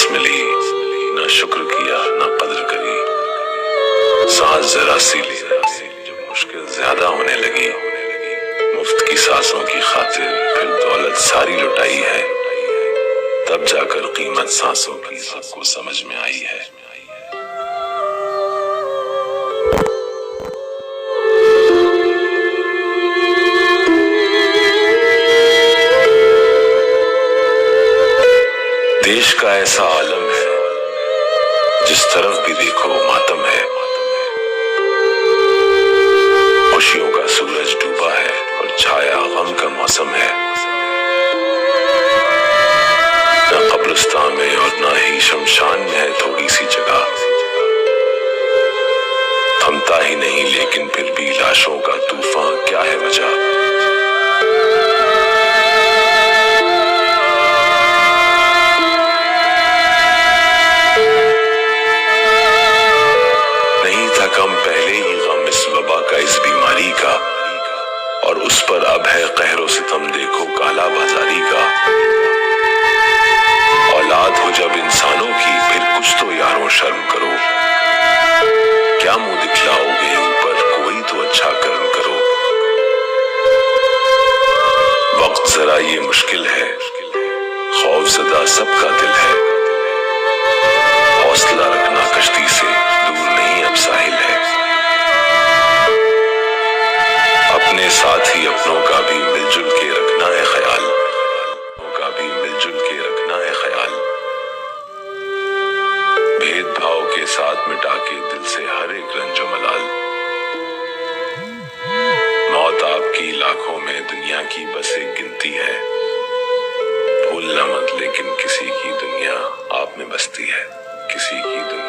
सांस मिली, ना शुक्र किया ना कदर करी। सांस जरा सी ली जब मुश्किल ज्यादा होने लगी। मुफ्त की सांसों की खातिर फिर दौलत सारी लुटाई है। तब जाकर कीमत सांसों की सबको समझ में आई है। देश का ऐसा आलम है, जिस तरफ भी देखो मातम है। खुशियों का सूरज डूबा है और छाया गम का मौसम है। न कब्रिस्तान में और न ही शमशान में है थोड़ी सी जगह। थमता ही नहीं लेकिन फिर भी लाशों का तूफान, क्या है वजह? कम पहले ही गम इस वबा का, इस बीमारी का, और उस पर अब है कहरो सितम देखो काला बाजारी का। औलाद हो जब इंसानों की फिर कुछ तो यारों शर्म करो। क्या मुंह दिखलाओगे ऊपर, कोई तो अच्छा कर्म करो। वक्त जरा ये मुश्किल है, खौफ ज़दा सबका दिल है। हौसला रखना कश्ती से दूर नहीं अब साहिल है। अपने साथ ही अपनों का भी मिलजुल के रखना है ख्याल। का भी मिलजुल के रखना है ख्याल। भेदभाव के साथ मिटा के दिल से हर एक रंजो मलाल। मौत आपकी लाखों में दुनिया की बस एक गिनती है। भूलना मत लेकिन किसी की दुनिया आप में बसती है, किसी की दुनिया